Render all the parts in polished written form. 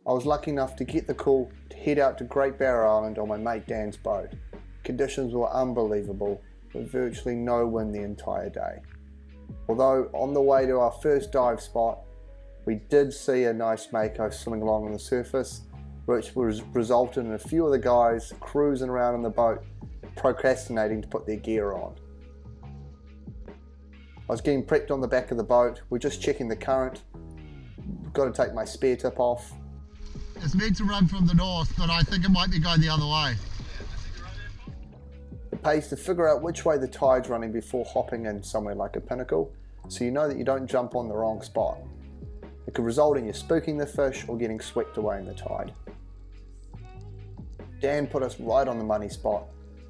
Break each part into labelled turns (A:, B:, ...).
A: I was lucky enough to get the call to head out to Great Barrier Island on my mate Dan's boat. Conditions were unbelievable, with virtually no wind the entire day. Although on the way to our first dive spot, we did see a nice mako swimming along on the surface, which resulted in a few of the guys cruising around on the boat, procrastinating to put their gear on. I was getting prepped on the back of the boat. We're just checking the current. Got to take my spear tip off.
B: It's meant to run from the north, but I think it might be going the other way.
A: It pays to figure out which way the tide's running before hopping in somewhere like a pinnacle, so you know that you don't jump on the wrong spot. It could result in you spooking the fish or getting swept away in the tide. Dan put us right on the money spot,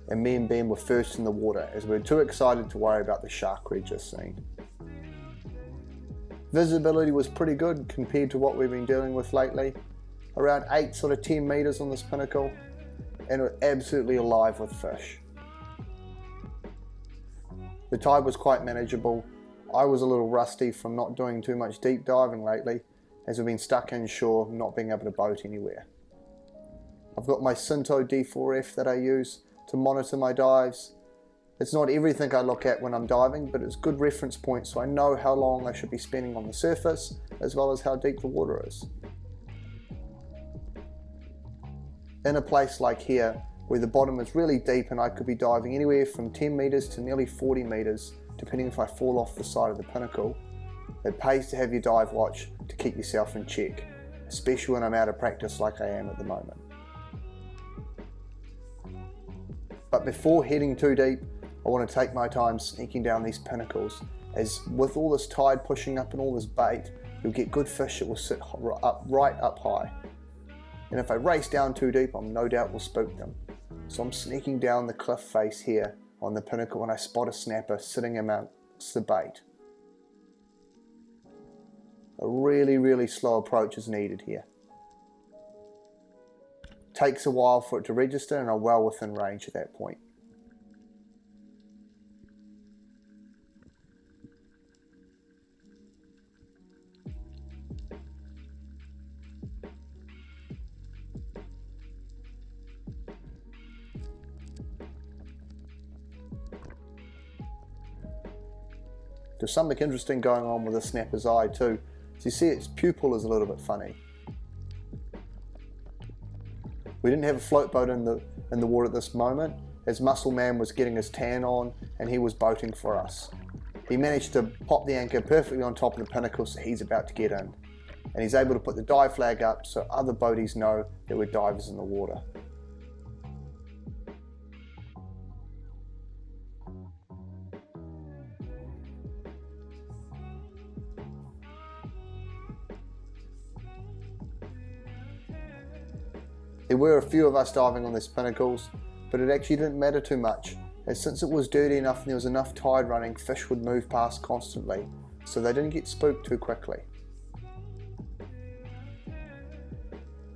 A: and me and Ben were first in the water as we were too excited to worry about the shark we'd just seen. Visibility was pretty good compared to what we've been dealing with lately. Around 8 sort of 10 meters on this pinnacle, and it was absolutely alive with fish. The tide was quite manageable. I was a little rusty from not doing too much deep diving lately, as we've been stuck inshore, not being able to boat anywhere. I've got my Sinto D4F that I use to monitor my dives. It's not everything I look at when I'm diving, but it's good reference points so I know how long I should be spending on the surface, as well as how deep the water is. In a place like here, where the bottom is really deep and I could be diving anywhere from 10 meters to nearly 40 meters, depending if I fall off the side of the pinnacle, it pays to have your dive watch to keep yourself in check, especially when I'm out of practice like I am at the moment. But before heading too deep, I want to take my time sneaking down these pinnacles, as with all this tide pushing up and all this bait, you'll get good fish that will sit right up high. And if I race down too deep, I no doubt will spook them. So I'm sneaking down the cliff face here on the pinnacle when I spot a snapper sitting amongst the bait. A really slow approach is needed here. Takes a while for it to register and I'm well within range at that point. There's something interesting going on with the snapper's eye too. So you see its pupil is a little bit funny. We didn't have a float boat in the water at this moment, as Muscle Man was getting his tan on and he was boating for us. He managed to pop the anchor perfectly on top of the pinnacle, so he's about to get in. And he's able to put the dive flag up so other boaties know there were divers in the water. There were a few of us diving on these pinnacles, but it actually didn't matter too much, as since it was dirty enough and there was enough tide running, fish would move past constantly, so they didn't get spooked too quickly.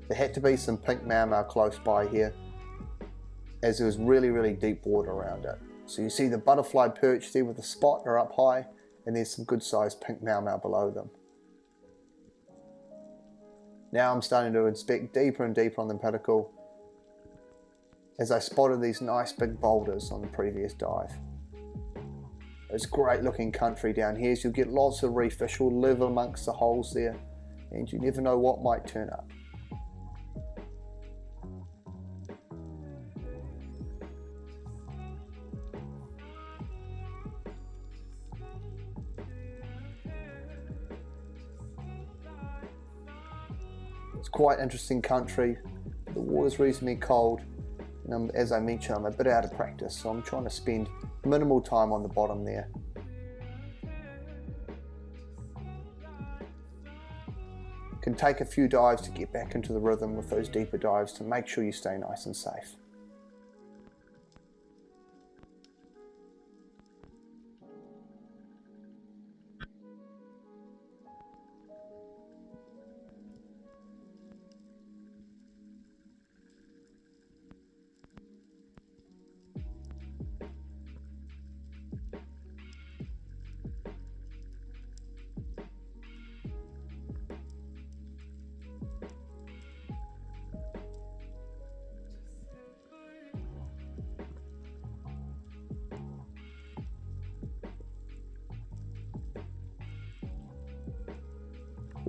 A: There had to be some pink maomao close by here, as there was really deep water around it. So you see the butterfly perch there with the spot are up high, and there's some good sized pink maomao below them. Now I'm starting to inspect deeper and deeper on the pinnacle, as I spotted these nice big boulders on the previous dive. It's great looking country down here, so you'll get lots of reef fish will live amongst the holes there, and you never know what might turn up. It's quite interesting country. The water's reasonably cold, and as I mentioned, I'm a bit out of practice, so I'm trying to spend minimal time on the bottom there. Can take a few dives to get back into the rhythm with those deeper dives to make sure you stay nice and safe.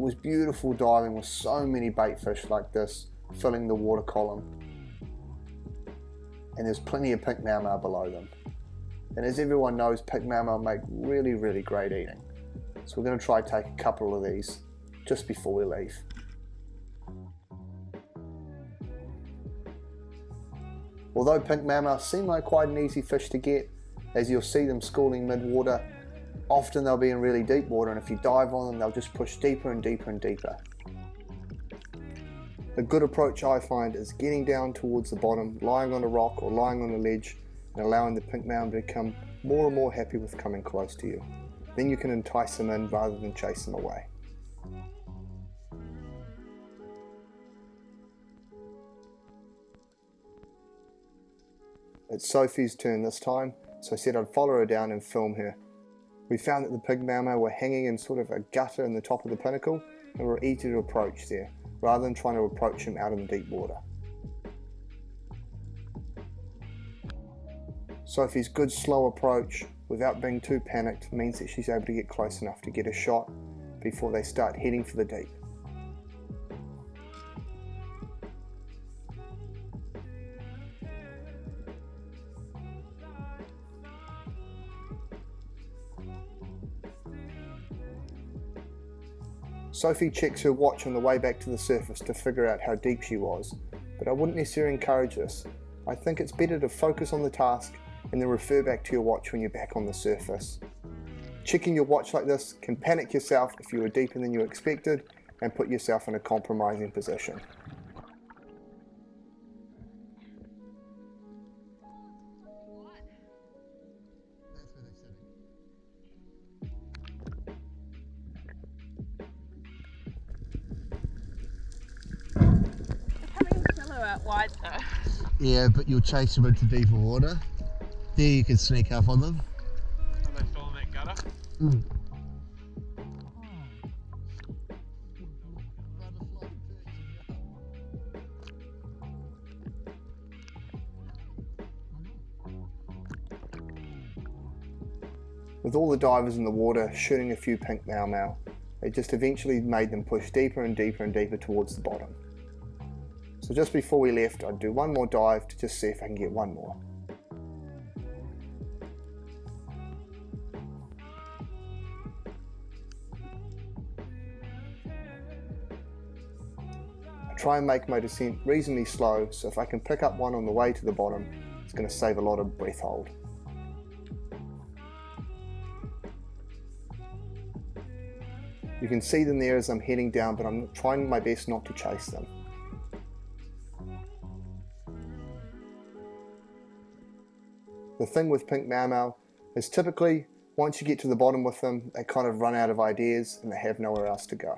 A: It was beautiful diving with so many baitfish like this filling the water column. And there's plenty of pink maomao below them. And as everyone knows, pink maomao make really great eating. So we're going to try take a couple of these just before we leave. Although pink maomao seem like quite an easy fish to get, as you'll see them schooling mid-water, often they'll be in really deep water, and if you dive on them they'll just push deeper and deeper and deeper. A good approach I find is getting down towards the bottom, lying on a rock or lying on a ledge, and allowing the pink maomao to become more and more happy with coming close to you. Then you can entice them in rather than chase them away. It's Sophie's turn this time, so I said I'd follow her down and film her. We found that the pink maomao were hanging in sort of a gutter in the top of the pinnacle and were easy to approach there, rather than trying to approach them out in the deep water. Sophie's good slow approach without being too panicked means that she's able to get close enough to get a shot before they start heading for the deep. Sophie checks her watch on the way back to the surface to figure out how deep she was, but I wouldn't necessarily encourage this. I think it's better to focus on the task and then refer back to your watch when you're back on the surface. Checking your watch like this can panic yourself if you were deeper than you expected and put yourself in a compromising position.
C: Out wide though.
B: Yeah, but you'll chase them into deeper water. There you can sneak up on them.
D: Are they still in that gutter?
B: Mm.
A: With all the divers in the water shooting a few pink maomao, it just eventually made them push deeper and deeper and deeper towards the bottom. So just before we left, I'd do one more dive to just see if I can get one more. I try and make my descent reasonably slow, so if I can pick up one on the way to the bottom, it's going to save a lot of breath hold. You can see them there as I'm heading down, but I'm trying my best not to chase them. The thing with pink maomao is typically, once you get to the bottom with them, they kind of run out of ideas and they have nowhere else to go.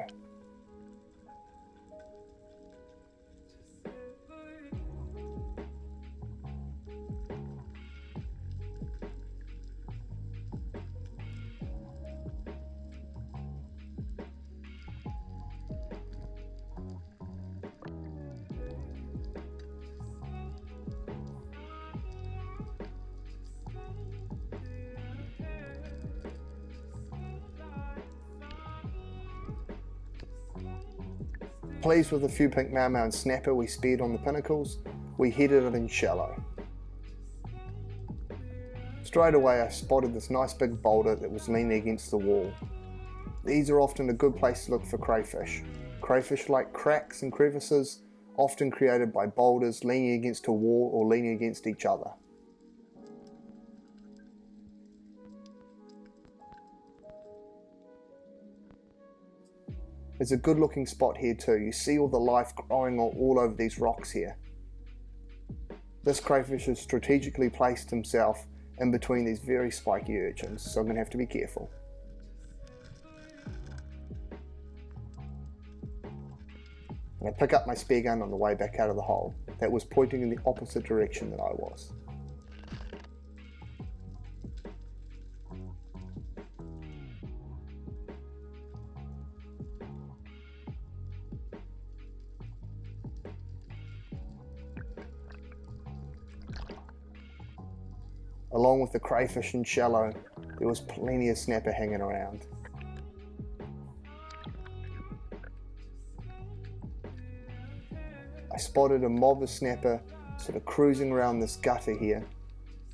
A: Pleased with a few pink maomao and snapper we speared on the pinnacles, we headed it in shallow. Straight away I spotted this nice big boulder that was leaning against the wall. These are often a good place to look for crayfish. Crayfish like cracks and crevices, often created by boulders leaning against a wall or leaning against each other. It's a good looking spot here too. You see all the life growing all over these rocks here. This crayfish has strategically placed himself in between these very spiky urchins, so I'm going to have to be careful. And I pick up my spear gun on the way back out of the hole. That was pointing in the opposite direction that I was. Along with the crayfish in shallow, there was plenty of snapper hanging around. spotted a mob of snapper sort of cruising around this gutter here,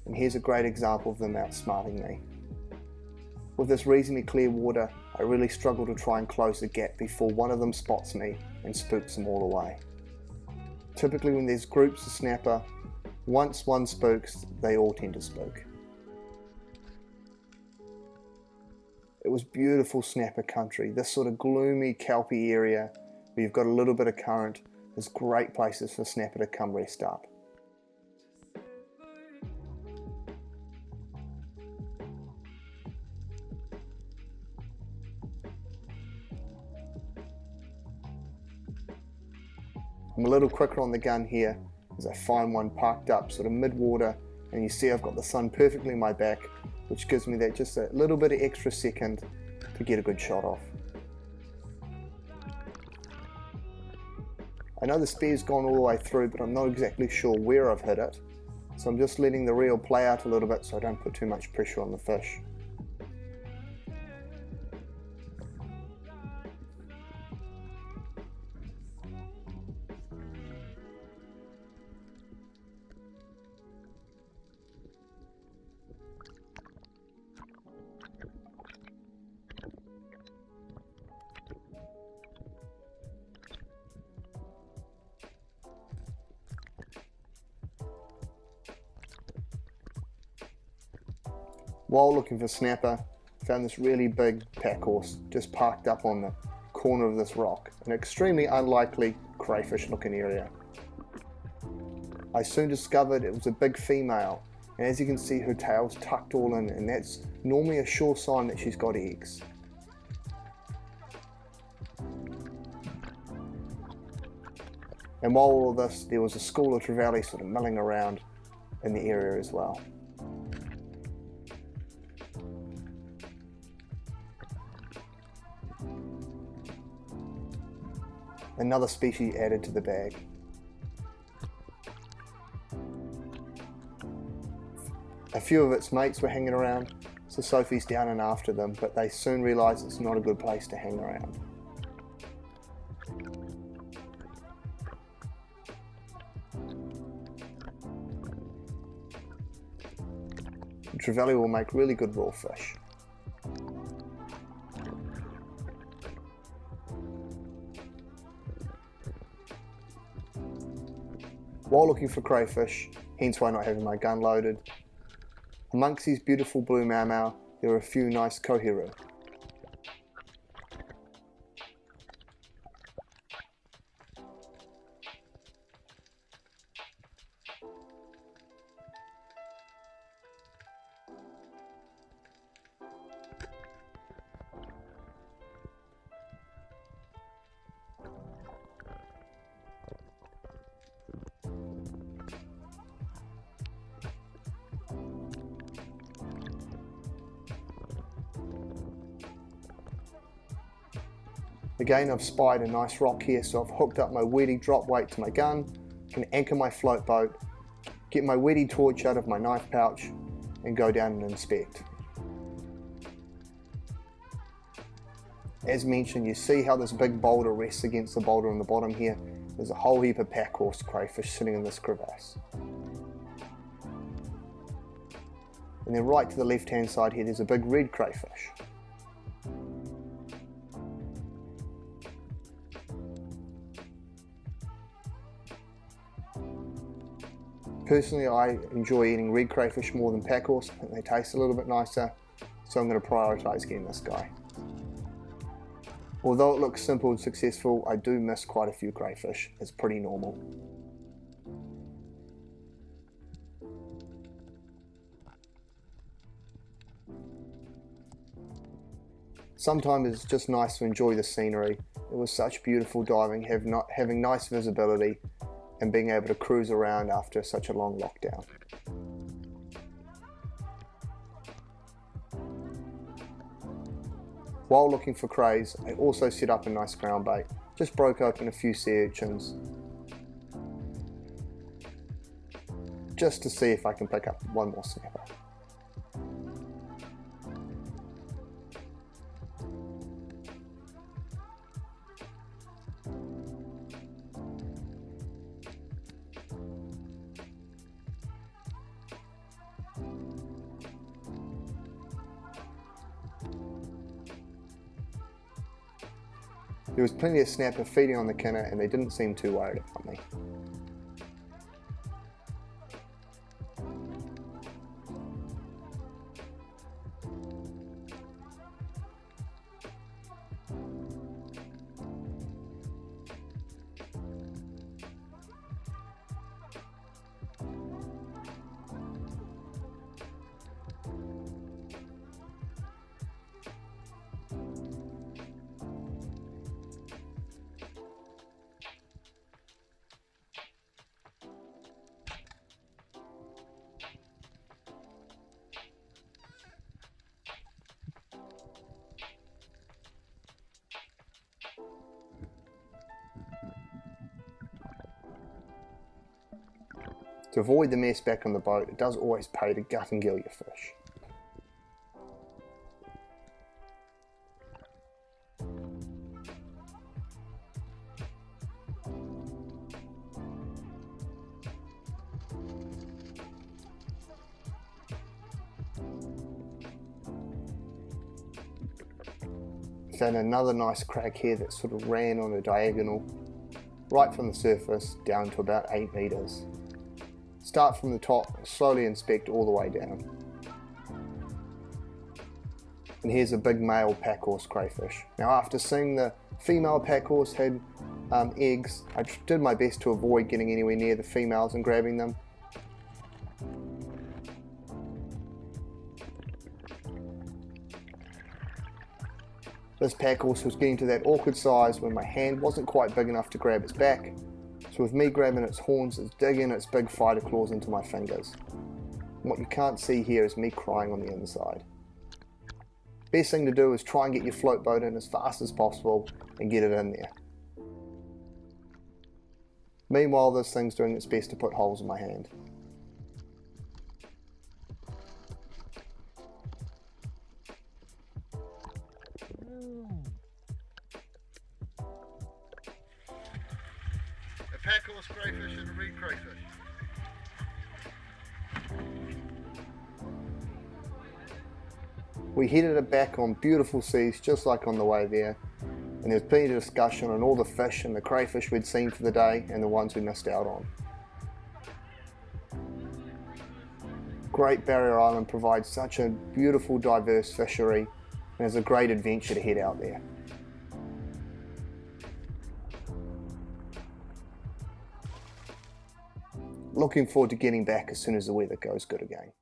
A: and here's a great example of them outsmarting me. With this reasonably clear water, I really struggle to try and close the gap before one of them spots me and spooks them all away. Typically when there's groups of snapper, once one spooks, they all tend to spook. It was beautiful snapper country. This sort of gloomy, kelpy area where you've got a little bit of current is great places for snapper to come rest up. I'm a little quicker on the gun here as I find one parked up sort of mid-water, and you see I've got the sun perfectly in my back, which gives me that just a little bit of extra second to get a good shot off. I know the spear's gone all the way through, but I'm not exactly sure where I've hit it, so I'm just letting the reel play out a little bit so I don't put too much pressure on the fish. While looking for snapper, found this really big pack horse just parked up on the corner of this rock, an extremely unlikely crayfish looking area. I soon discovered it was a big female, and as you can see her tail's tucked all in, and that's normally a sure sign that she's got eggs. And while all of this, there was a school of trevally sort of milling around in the area as well. Another species added to the bag. A few of its mates were hanging around, so Sophie's down and after them, but they soon realised it's not a good place to hang around. The trevally will make really good raw fish. While looking for crayfish, hence why not having my gun loaded, amongst these beautiful blue maomao, there are a few nice kohiru. Again, I've spied a nice rock here, so I've hooked up my Wettie drop weight to my gun, can anchor my float boat, get my Wettie torch out of my knife pouch, and go down and inspect. As mentioned, you see how this big boulder rests against the boulder on the bottom here. There's a whole heap of pack horse crayfish sitting in this crevice. And then right to the left hand side here, there's a big red crayfish. Personally, I enjoy eating red crayfish more than pack horse. I think they taste a little bit nicer, so I'm going to prioritise getting this guy. Although it looks simple and successful, I do miss quite a few crayfish. It's pretty normal. Sometimes it's just nice to enjoy the scenery. It was such beautiful diving, having nice visibility, and being able to cruise around after such a long lockdown. While looking for crays, I also set up a nice ground bait. Just broke open a few sea urchins, just to see if I can pick up one more snapper. There was plenty of snapper feeding on the kinner and they didn't seem too worried about me. To avoid the mess back on the boat, it does always pay to gut and gill your fish. Found another nice crack here that sort of ran on a diagonal right from the surface down to about 8 meters. Start from the top, slowly inspect all the way down. And here's a big male packhorse crayfish. Now after seeing the female packhorse had eggs, I did my best to avoid getting anywhere near the females and grabbing them. This packhorse was getting to that awkward size when my hand wasn't quite big enough to grab its back. So with me grabbing its horns, it's digging its big fighter claws into my fingers. And what you can't see here is me crying on the inside. Best thing to do is try and get your float boat in as fast as possible and get it in there. Meanwhile, this thing's doing its best to put holes in my hand.
B: A packhorse crayfish and a reed crayfish.
A: We headed it back on beautiful seas just like on the way there, and there was plenty of discussion on all the fish and the crayfish we'd seen for the day and the ones we missed out on. Great Barrier Island provides such a beautiful diverse fishery and is a great adventure to head out there. Looking forward to getting back as soon as the weather goes good again.